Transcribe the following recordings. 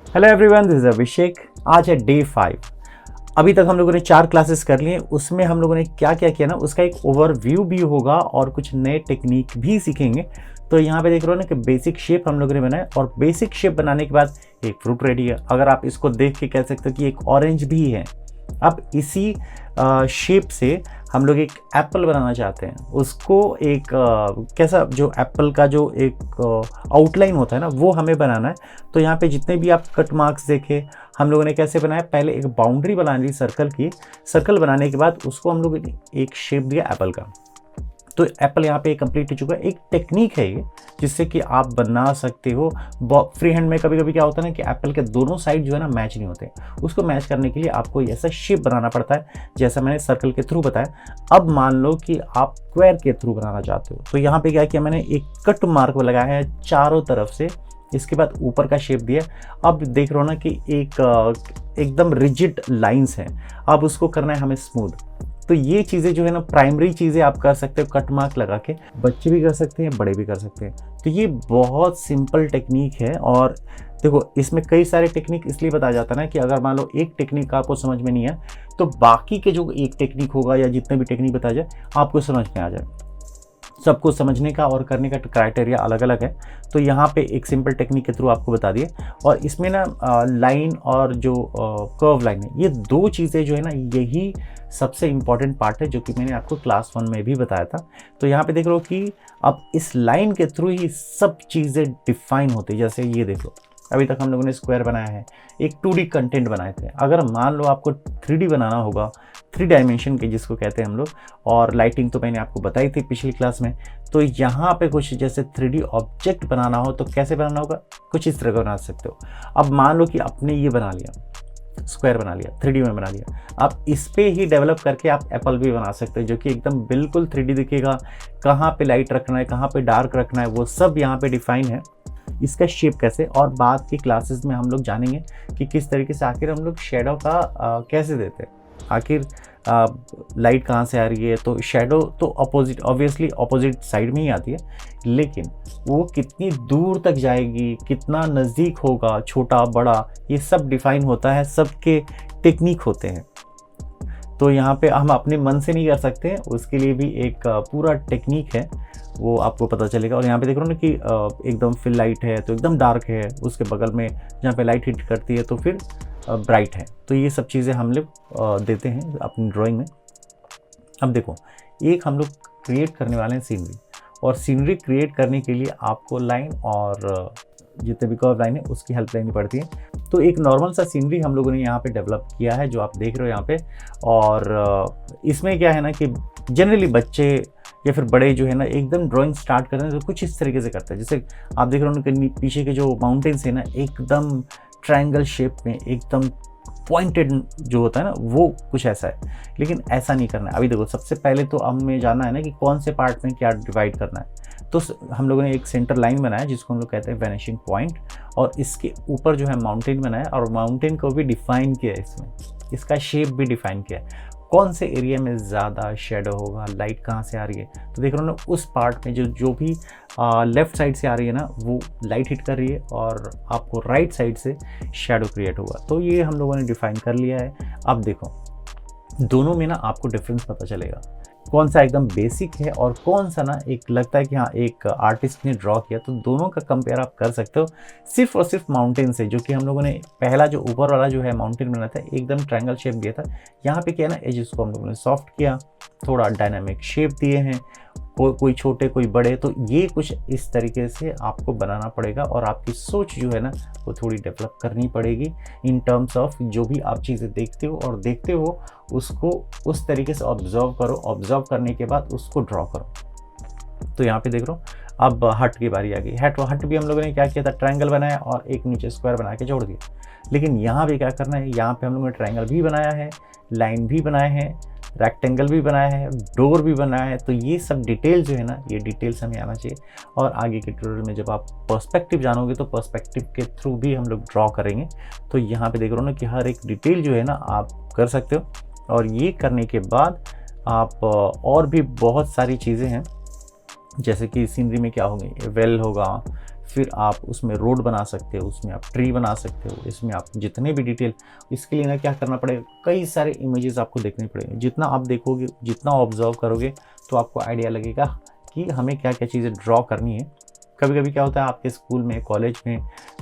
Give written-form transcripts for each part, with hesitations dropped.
Hello everyone, this is अभिषेक। आज है day 5। अभी तक हम लोगों ने 4 क्लासेस कर लिए। उसमें हम लोगों ने क्या क्या किया ना, उसका एक ओवरव्यू भी होगा और कुछ नए टेक्निक भी सीखेंगे। तो यहाँ पे देख रहे हो ना कि बेसिक शेप हम लोगों ने बनाया और बेसिक शेप बनाने के बाद एक फ्रूट रेडी है। अगर आप इसको देख के कह सकते हो कि एक ऑरेंज भी है। अब इसी शेप से हम लोग एक एप्पल बनाना चाहते हैं। उसको एक कैसा, जो एप्पल का जो एक आउटलाइन होता है ना, वो हमें बनाना है। तो यहाँ पे जितने भी आप कट मार्क्स देखे, हम लोगों ने कैसे बनाया, पहले एक बाउंड्री बना ली सर्कल की। सर्कल बनाने के बाद उसको हम लोग एक शेप दिया एप्पल का। तो एप्पल यहाँ पे कंप्लीट हो चुका है। एक टेक्निक है ये, जिससे कि आप बना सकते हो। फ्री हैंड में कभी कभी क्या होता है ना कि एप्पल के दोनों साइड जो है ना मैच नहीं होते। उसको मैच करने के लिए आपको ऐसा शेप बनाना पड़ता है, जैसा मैंने सर्कल के थ्रू बताया। अब मान लो कि आप स्क्वायर के थ्रू बनाना चाहते हो, तो यहाँ पे क्या किया मैंने, एक कट मार्क लगाया है चारों तरफ से। इसके बाद ऊपर का शेप दिया। अब देख रहे हो ना कि एकदम रिजिड लाइंस हैं। अब उसको करना है हमें स्मूथ। तो ये चीज़ें जो है ना, प्राइमरी चीज़ें आप कर सकते हो कट मार्क लगा के। बच्चे भी कर सकते हैं, बड़े भी कर सकते हैं। तो ये बहुत सिंपल टेक्निक है। और देखो, इसमें कई सारे टेक्निक इसलिए बताया जाता है ना कि अगर मान लो एक टेक्निक आपको समझ में नहीं है, तो बाकी के जो एक टेक्निक होगा या जितने भी टेक्निक बताया जाए आपको समझ में आ जाए। सबको समझने का और करने का क्राइटेरिया अलग अलग है। तो यहाँ पे एक सिंपल टेक्निक के थ्रू आपको बता दिए। और इसमें ना लाइन और जो कर्व लाइन है, ये दो चीज़ें जो है ना, यही सबसे इंपॉर्टेंट पार्ट है, जो कि मैंने आपको क्लास 1 में भी बताया था। तो यहाँ पे देख लो कि अब इस लाइन के थ्रू ही सब चीज़ें डिफाइन होती। जैसे ये देख लो, अभी तक हम लोगों ने स्क्वायर बनाया है, एक 2D कंटेंट बनाए थे। अगर मान लो आपको 3D बनाना होगा, 3 डायमेंशन के जिसको कहते हैं हम लोग, और लाइटिंग तो मैंने आपको बताई थी पिछली क्लास में। तो यहाँ पे कुछ जैसे 3D ऑब्जेक्ट बनाना हो तो कैसे बनाना होगा, कुछ इस तरह का बना सकते हो। अब मान लो कि आपने ये बना लिया, स्क्वायर बना लिया, 3D में बना लिया। आप इस पे ही डेवलप करके आप एप्पल भी बना सकते हो, जो कि एकदम बिल्कुल 3D दिखेगा। कहाँ पे लाइट रखना है, कहाँ पे डार्क रखना है, वो सब यहाँ पे डिफाइन है। इसका शेप कैसे, और बाद की क्लासेस में हम लोग जानेंगे कि किस तरीके से आखिर हम लोग शेडो का कैसे देते हैं। आखिर लाइट कहाँ से आ रही है, तो शेडो तो अपोजिट, ऑब्वियसली अपोजिट साइड में ही आती है, लेकिन वो कितनी दूर तक जाएगी, कितना नज़दीक होगा, छोटा बड़ा, ये सब डिफाइन होता है। सबके टेक्निक होते हैं। तो यहाँ पे हम अपने मन से नहीं कर सकते, उसके लिए भी एक पूरा टेक्निक है, वो आपको पता चलेगा। और यहाँ पे देख रहे हो ना कि एकदम फिल लाइट है तो एकदम डार्क है, उसके बगल में जहाँ पे लाइट हिट करती है तो फिर ब्राइट है। तो ये सब चीज़ें हम लोग देते हैं अपनी ड्राइंग में। अब देखो, एक हम लोग क्रिएट करने वाले हैं सीनरी, और सीनरी क्रिएट करने के लिए आपको लाइन और जितने भी कर्व लाइन है उसकी हेल्प लेनी पड़ती है। तो एक नॉर्मल सा सीनरी हम लोगों ने यहाँ पे डेवलप किया है, जो आप देख रहे हो यहाँ पे। और इसमें क्या है ना कि जनरली बच्चे या फिर बड़े जो है ना, एकदम ड्राइंग स्टार्ट करते हैं तो कुछ इस तरीके से करते हैं। जैसे आप देख रहे हो कि पीछे के जो माउंटेन्स है ना, एकदम ट्रायंगल शेप में, एकदम पॉइंटेड जो होता है ना, वो कुछ ऐसा है। लेकिन ऐसा नहीं करना है। अभी देखो, सबसे पहले तो हमें जानना है ना कि कौन से पार्ट में क्या डिवाइड करना है। तो हम लोगों ने एक सेंटर लाइन बनाया जिसको हम लोग कहते हैं वैनिशिंग पॉइंट, और इसके ऊपर जो है माउंटेन बनाया, और माउंटेन को भी डिफाइन किया है इसमें, इसका शेप भी डिफाइन किया है। कौन से एरिया में ज़्यादा शेडो होगा, लाइट कहाँ से आ रही है, तो देख रहे हो ना उस पार्ट में जो भी लेफ्ट साइड से आ रही है ना, वो लाइट हिट कर रही है, और आपको राइट साइड से शेडो क्रिएट होगा। तो ये हम लोगों ने डिफाइन कर लिया है। अब देखो, दोनों में ना आपको डिफरेंस पता चलेगा, कौन सा एकदम बेसिक है और कौन सा ना एक लगता है कि हाँ एक आर्टिस्ट ने ड्रॉ किया। तो दोनों का कंपेयर आप कर सकते हो सिर्फ और सिर्फ माउंटेन से, जो कि हम लोगों ने पहला जो ऊपर वाला जो है माउंटेन बनाया था, एकदम ट्रायंगल शेप दिया था। यहाँ पे क्या है ना, एजेस को हम लोगों ने सॉफ्ट किया, थोड़ा डायनामिक शेप दिए हैं, कोई छोटे कोई बड़े। तो ये कुछ इस तरीके से आपको बनाना पड़ेगा, और आपकी सोच जो है ना वो थोड़ी डेवलप करनी पड़ेगी इन टर्म्स ऑफ जो भी आप चीज़ें देखते हो, और देखते हो उसको उस तरीके से ऑब्जर्व करो, ऑब्जर्व करने के बाद उसको ड्रॉ करो। तो यहाँ पे देख लो, अब हट की बारी आ गई। हट भी हम लोगों ने क्या किया था, ट्रायंगल बनाया और एक नीचे स्क्वायर बना के जोड़ दिया। लेकिन यहाँ पे क्या करना है, यहाँ पे हम लोगों ने ट्रायंगल भी बनाया है, लाइन भी बनाए हैं, रेक्टेंगल भी बनाया है, डोर भी बनाया है। तो ये सब डिटेल जो है ना, ये डिटेल्स हमें आना चाहिए। और आगे के ट्यूटोरियल में जब आप पर्सपेक्टिव जानोगे तो पर्सपेक्टिव के थ्रू भी हम लोग ड्रॉ करेंगे। तो यहाँ पे देख रहे हो ना कि हर एक डिटेल जो है ना आप कर सकते हो। और ये करने के बाद आप और भी बहुत सारी चीज़ें हैं, जैसे कि सीनरी में क्या होगी, वेल होगा, फिर आप उसमें रोड बना सकते हो, उसमें आप ट्री बना सकते हो, इसमें आप जितने भी डिटेल, इसके लिए ना क्या करना पड़ेगा, कई सारे इमेजेस आपको देखने पड़ेंगे। जितना आप देखोगे, जितना ऑब्जर्व करोगे, तो आपको आइडिया लगेगा कि हमें क्या क्या चीज़ें ड्रॉ करनी है। कभी कभी क्या होता है, आपके स्कूल में, कॉलेज में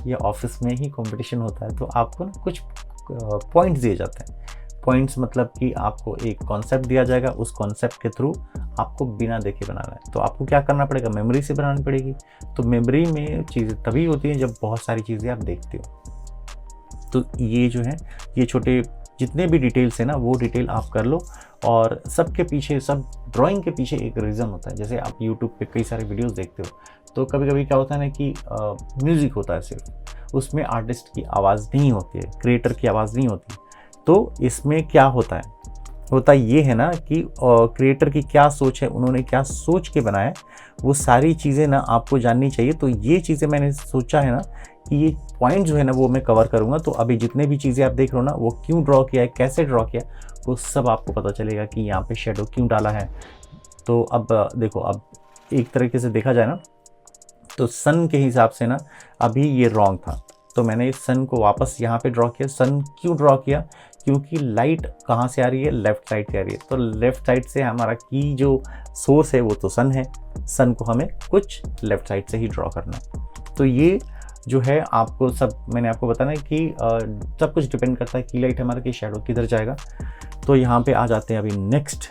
या ऑफिस में ही कंपटीशन होता है, तो आपको ना कुछ पॉइंट्स दिए जाते हैं। पॉइंट्स मतलब कि आपको एक कॉन्सेप्ट दिया जाएगा, उस कॉन्सेप्ट के थ्रू आपको बिना देखे बनाना है। तो आपको क्या करना पड़ेगा, मेमोरी से बनानी पड़ेगी। तो मेमोरी में चीज़ें तभी होती हैं जब बहुत सारी चीज़ें आप देखते हो। तो ये जो है, ये छोटे जितने भी डिटेल्स है ना, वो डिटेल आप कर लो। और सबके पीछे, सब ड्राइंग के पीछे एक रीज़न होता है। जैसे आप यूट्यूब पे कई सारे वीडियोस देखते हो, तो कभी कभी क्या होता है ना कि म्यूज़िक होता है सिर्फ, उसमें आर्टिस्ट की आवाज़ नहीं होती है, क्रिएटर की आवाज़ नहीं होती। तो इसमें क्या होता है, होता ये है ना कि क्रिएटर की क्या सोच है, उन्होंने क्या सोच के बनाया है, वो सारी चीज़ें ना आपको जाननी चाहिए। तो ये चीज़ें मैंने सोचा है ना कि ये पॉइंट जो है ना वो मैं कवर करूँगा। तो अभी जितने भी चीज़ें आप देख रहे हो ना, वो क्यों ड्रॉ किया है, कैसे ड्रॉ किया, वो सब आपको पता चलेगा कि यहाँ पे शेडो क्यों डाला है। तो अब देखो, अब एक तरीके से देखा जाए ना, तो सन के हिसाब से ना अभी ये रॉन्ग था, तो मैंने इस सन को वापस यहाँ पे ड्रॉ किया। सन क्यों ड्रॉ किया, क्योंकि लाइट कहाँ से आ रही है, लेफ़्ट साइड से आ रही है। तो लेफ़्ट साइड से हमारा की जो सोर्स है वो तो सन है, सन को हमें कुछ लेफ़्ट साइड से ही ड्रॉ करना है। तो ये जो है आपको सब मैंने आपको बताना है कि सब कुछ डिपेंड करता है की लाइट हमारा कि शेडो किधर जाएगा। तो यहाँ पे आ जाते हैं अभी नेक्स्ट,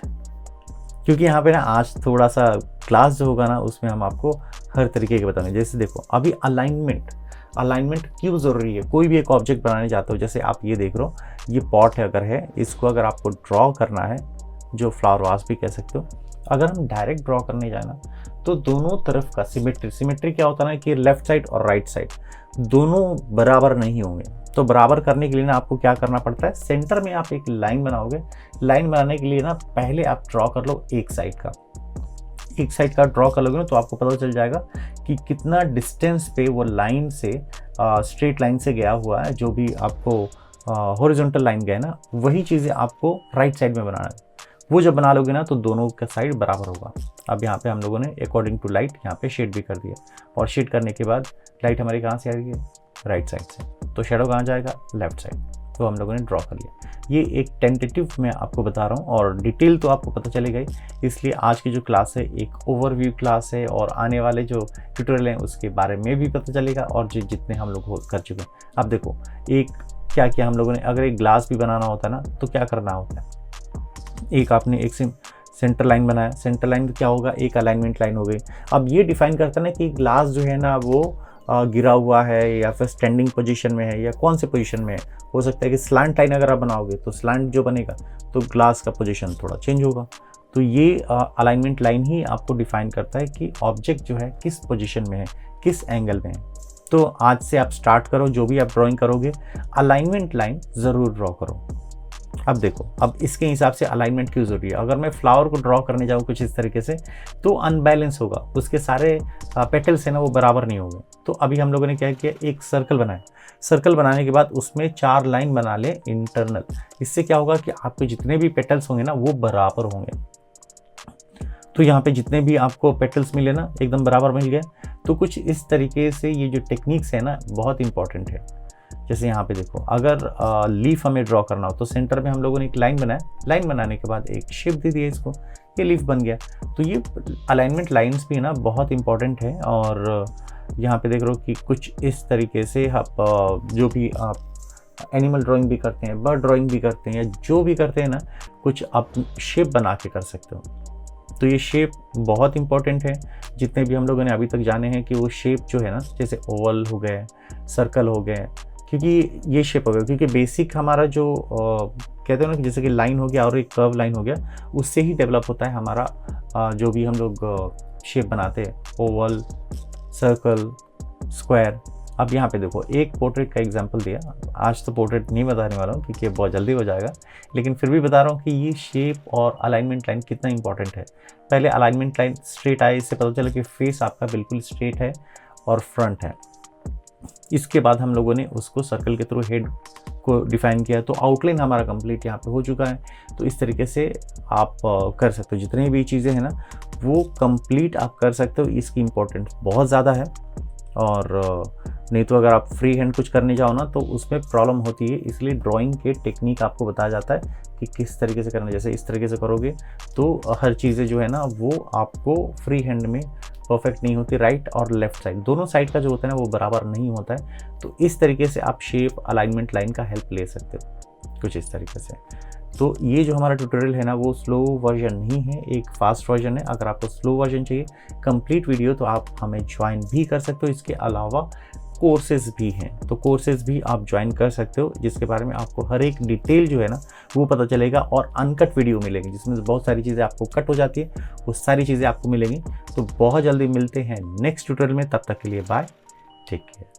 क्योंकि यहाँ पे ना आज थोड़ा सा क्लास जो होगा ना उसमें हम आपको हर तरीके के बताएंगे। जैसे देखो अभी अलाइनमेंट क्यों ज़रूरी है। कोई भी एक ऑब्जेक्ट बनाने जाते हो, जैसे आप ये देख रहे हो, ये पॉट है, अगर है, इसको अगर आपको ड्रॉ करना है, जो फ्लावर वास भी कह सकते हो, अगर हम डायरेक्ट ड्रॉ करने जाए ना, तो दोनों तरफ का सिमेट्री क्या होता है ना कि लेफ्ट साइड और राइट साइड दोनों बराबर नहीं होंगे। तो बराबर करने के लिए ना आपको क्या करना पड़ता है, सेंटर में आप एक लाइन बनाओगे। लाइन बनाने के लिए ना पहले आप ड्रॉ कर लो एक साइड का ड्रॉ कर लोगे ना, तो आपको पता चल जाएगा कि कितना डिस्टेंस पे वो लाइन से स्ट्रेट लाइन से गया हुआ है। जो भी आपको हॉरिजॉन्टल लाइन गया ना, वही चीज़ें आपको राइट साइड में बनाना है। वो जब बना लोगे ना, तो दोनों का साइड बराबर होगा। अब यहाँ पे हम लोगों ने अकॉर्डिंग टू लाइट यहाँ पे शेड भी कर दिया, और शेड करने के बाद लाइट हमारी कहाँ से आ रही है, राइट साइड से, तो शेडो कहाँ जाएगा, लेफ्ट साइड। तो हम लोगों ने ड्रॉ कर लिया। ये एक टेंटेटिव मैं आपको बता रहा हूँ, और डिटेल तो आपको पता चलेगा ही। इसलिए आज की जो क्लास है एक ओवरव्यू क्लास है, और आने वाले जो ट्यूटोरियल हैं उसके बारे में भी पता चलेगा, और जितने हम लोग कर चुके हैं। अब देखो एक क्या किया हम लोगों ने, अगर एक ग्लास भी बनाना होता है ना, तो क्या करना होता है, एक आपने एक सेंटर लाइन बनाया। सेंटर लाइन क्या होगा, एक अलाइनमेंट लाइन हो गई। अब ये डिफाइन करता है ना कि ग्लास जो है ना वो गिरा हुआ है या फिर स्टैंडिंग पोजीशन में है या कौन से पोजीशन में है। हो सकता है कि स्लांट लाइन अगर आप बनाओगे तो स्लांट जो बनेगा तो ग्लास का पोजीशन थोड़ा चेंज होगा। तो ये अलाइनमेंट लाइन ही आपको डिफाइन करता है कि ऑब्जेक्ट जो है किस पोजीशन में है, किस एंगल में है। तो आज से आप स्टार्ट करो, जो भी आप ड्राइंग करोगे अलाइनमेंट लाइन ज़रूर ड्रॉ करो। अब देखो, अब इसके हिसाब से अलाइनमेंट क्यों जरूरी है। अगर मैं फ्लावर को ड्रॉ करने जाऊँ कुछ इस तरीके से, तो अनबैलेंस होगा, उसके सारे पेटल्स है ना वो बराबर नहीं होंगे। तो अभी हम लोगों ने क्या किया, एक सर्कल बनाया। सर्कल बनाने के बाद उसमें 4 लाइन बना ले इंटरनल। इससे क्या होगा कि आपके जितने भी पेटल्स होंगे ना वो बराबर होंगे। तो यहाँ पे जितने भी आपको पेटल्स मिले ना एकदम बराबर मिल गए। तो कुछ इस तरीके से ये जो टेक्निक्स है ना बहुत इंपॉर्टेंट है। जैसे यहाँ पे देखो, अगर लीफ हमें ड्रॉ करना हो तो सेंटर में हम लोगों ने एक लाइन बनाया। लाइन बनाने के बाद एक शेप दे दिया इसको, ये लीफ बन गया। तो ये अलाइनमेंट लाइंस भी ना बहुत इंपॉर्टेंट है। और यहाँ पे देख रहे हो कि कुछ इस तरीके से आप जो भी आप एनिमल ड्राइंग भी करते हैं, बर्ड ड्राइंग भी करते हैं, या जो भी करते हैं ना, कुछ आप शेप बना के कर सकते हो। तो ये शेप बहुत इंपॉर्टेंट है। जितने भी हम लोगों ने अभी तक जाने हैं कि वो शेप जो है ना, जैसे ओवल हो गए, सर्कल हो गए, क्योंकि ये शेप हो गया, क्योंकि बेसिक हमारा जो कहते हैं ना कि जैसे कि लाइन हो गया और एक कर्व लाइन हो गया, उससे ही डेवलप होता है हमारा जो भी हम लोग शेप बनाते हैं, ओवल, सर्कल, स्क्वायर। अब यहाँ पे देखो एक पोर्ट्रेट का एग्जांपल दिया। आज तो पोर्ट्रेट नहीं बताने वाला हूँ क्योंकि बहुत जल्दी हो जाएगा, लेकिन फिर भी बता रहा हूँ कि ये शेप और अलाइनमेंट लाइन कितना इंपॉर्टेंट है। पहले अलाइनमेंट लाइन स्ट्रेट आए, इससे पता चला कि फेस आपका बिल्कुल स्ट्रेट है और फ्रंट है। इसके बाद हम लोगों ने उसको सर्कल के थ्रू हेड को डिफाइन किया, तो आउटलाइन हमारा कंप्लीट यहाँ पे हो चुका है। तो इस तरीके से आप कर सकते हो, जितनी भी चीज़ें हैं ना वो कंप्लीट आप कर सकते हो। इसकी इम्पोर्टेंस बहुत ज़्यादा है। और नहीं तो अगर आप फ्री हैंड कुछ करने जाओ ना तो उसमें प्रॉब्लम होती है। इसलिए ड्राइंग के टेक्निक आपको बताया जाता है कि किस तरीके से करना है। जैसे इस तरीके से करोगे तो हर चीज़ें जो है ना वो आपको फ्री हैंड में परफेक्ट नहीं होती। राइट और लेफ्ट साइड दोनों साइड का जो होता है ना वो बराबर नहीं होता है। तो इस तरीके से आप शेप अलाइनमेंट लाइन का हेल्प ले सकते हो कुछ इस तरीके से। तो ये जो हमारा ट्यूटोरियल है ना वो स्लो वर्जन नहीं है, एक फास्ट वर्जन है। अगर आपको स्लो वर्जन चाहिए कंप्लीट वीडियो तो आप हमें ज्वाइन भी कर सकते हो। इसके अलावा कोर्सेज भी हैं, तो कोर्सेज भी आप ज्वाइन कर सकते हो जिसके बारे में आपको हर एक डिटेल जो है ना वो पता चलेगा। और अनकट वीडियो मिलेगी जिसमें बहुत सारी चीज़ें आपको कट हो जाती है, वो सारी चीज़ें आपको मिलेंगी। तो बहुत जल्दी मिलते हैं नेक्स्ट ट्यूटोरियल में, तब तक के लिए बाय, टेक केयर।